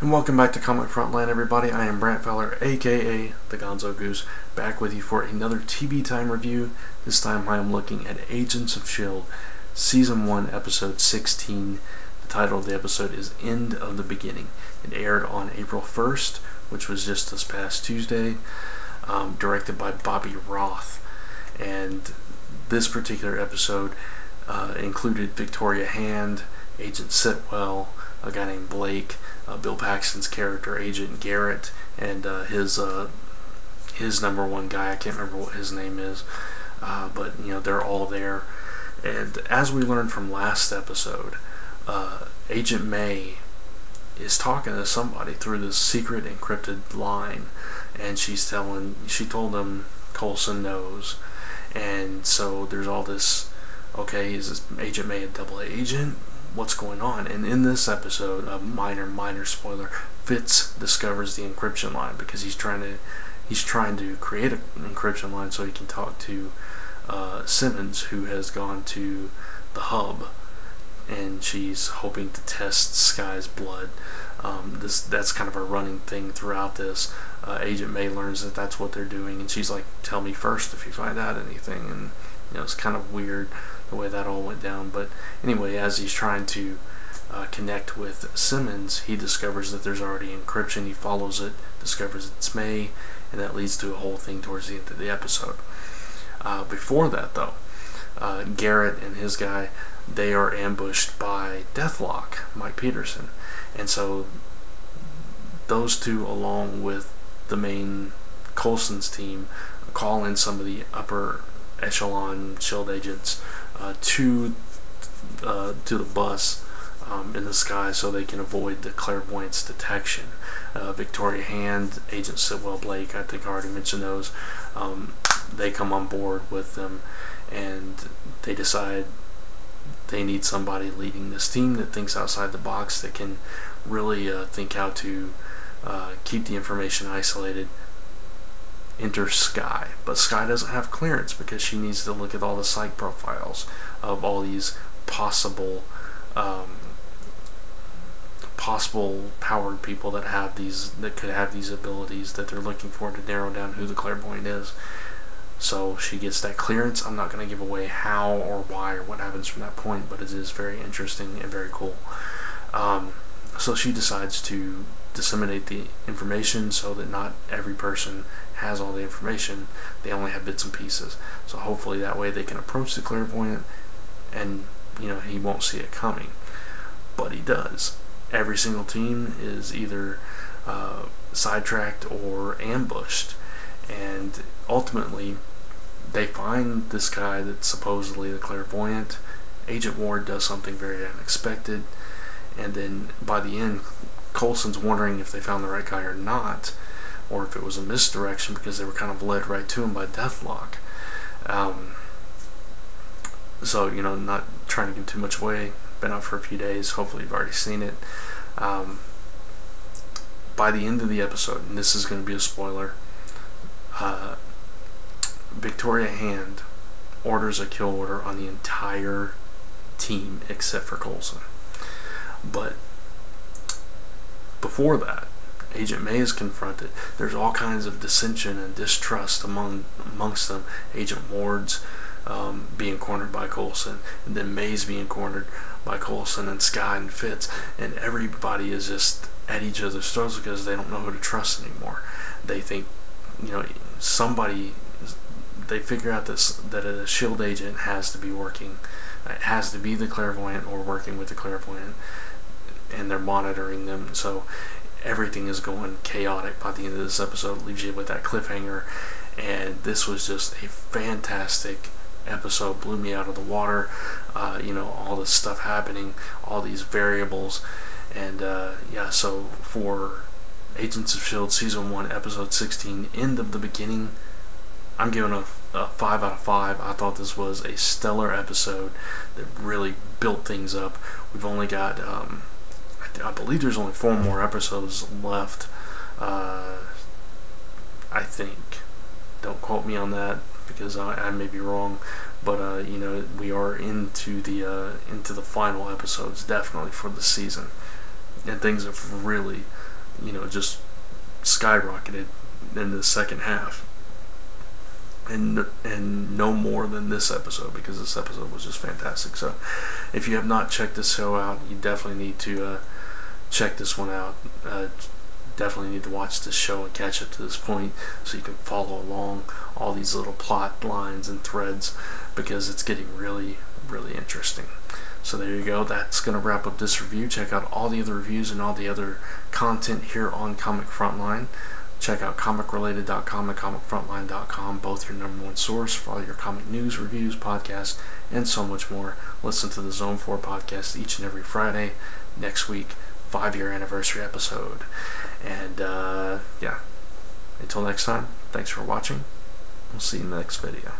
And welcome back to Comic Frontline, everybody. I am Brant Feller, aka the Gonzogoose, back with you for another TV Time review. This time I am looking at Agents of S.H.I.E.L.D. Season 1, Episode 16. The title of the episode is End of the Beginning. It aired on April 1st, which was just this past Tuesday, directed by Bobby Roth. And this particular episode included Victoria Hand, Agent Sitwell, a guy named Blake, Bill Paxton's character, Agent Garrett, and his number one guy. I can't remember what his name is, but you know, they're all there. And as we learned from last episode, Agent May is talking to somebody through this secret encrypted line, and she told them Coulson knows. And so there's all this, okay, is this Agent May a double agent? What's going on? And in this episode, a minor spoiler, Fitz discovers the encryption line because he's trying to create an encryption line so he can talk to Simmons, who has gone to the hub, and she's hoping to test Sky's blood. That's kind of a running thing throughout this. Agent May learns that that's what they're doing, and she's like, "Tell me first if you find out anything." And you know, it's kind of weird the way that all went down. But anyway, as he's trying to connect with Simmons, he discovers that there's already encryption. He follows it, discovers it's May, and that leads to a whole thing towards the end of the episode. Before that, though, Garrett and his guy, they are ambushed by Deathlock, Mike Peterson. And so those two, along with the main Coulson's team, call in some of the upper echelon S.H.I.E.L.D. agents to the bus in the sky so they can avoid the clairvoyant's detection. Victoria Hand, Agent Sitwell, Blake, I think I already mentioned those. They come on board with them, and they decide they need somebody leading this team that thinks outside the box, that can really think how to keep the information isolated. Enter Sky, but Sky doesn't have clearance because she needs to look at all the psych profiles of all these possible powered people that could have these abilities that they're looking for to narrow down who the clairvoyant is. So she gets that clearance. I'm not going to give away how or why or what happens from that point, but it is very interesting and very cool. So she decides to disseminate the information so that not every person has all the information. They only have bits and pieces. So hopefully that way they can approach the clairvoyant and, you know, he won't see it coming. But he does. Every single team is either sidetracked or ambushed. And ultimately they find this guy that's supposedly the clairvoyant. Agent Ward does something very unexpected. And then by the end, Coulson's wondering if they found the right guy or not, or if it was a misdirection because they were kind of led right to him by Deathlock. So, you know, not trying to give too much away. Been out for a few days. Hopefully you've already seen it. By the end of the episode, and this is going to be a spoiler, Victoria Hand orders a kill order on the entire team except for Coulson. But before that, Agent May is confronted. There's all kinds of dissension and distrust amongst them. Agent Ward's being cornered by Coulson, and then May's being cornered by Coulson and Sky and Fitz, and everybody is just at each other's throats because they don't know who to trust anymore. They think, you know, they figure out that a S.H.I.E.L.D. agent has to be working. It has to be the clairvoyant or working with the clairvoyant, and they're monitoring them. So everything is going chaotic by the end of this episode. It leaves you with that cliffhanger, and this was just a fantastic episode. Blew me out of the water. You know, all this stuff happening, all these variables, and yeah. So for Agents of S.H.I.E.L.D. Season 1, Episode 16, End of the Beginning, I'm giving a 5 out of 5. I thought this was a stellar episode that really built things up. We've only got I believe there's only 4 more episodes left. I think. Don't quote me on that because I may be wrong. But you know, we are into the final episodes definitely for the season, and things have really just skyrocketed in the second half. And no more than this episode, because this episode was just fantastic. So if you have not checked this show out, you definitely need to check this one out. Definitely need to watch this show and catch up to this point so you can follow along all these little plot lines and threads, because it's getting really, really interesting. So there you go. That's going to wrap up this review. Check out all the other reviews and all the other content here on Comic Frontline. Check out comicrelated.com and comicfrontline.com, both your #1 source for all your comic news, reviews, podcasts, and so much more. Listen to the Zone 4 podcast each and every Friday. Next week, 5-year anniversary episode. And yeah, until next time, thanks for watching. We'll see you in the next video.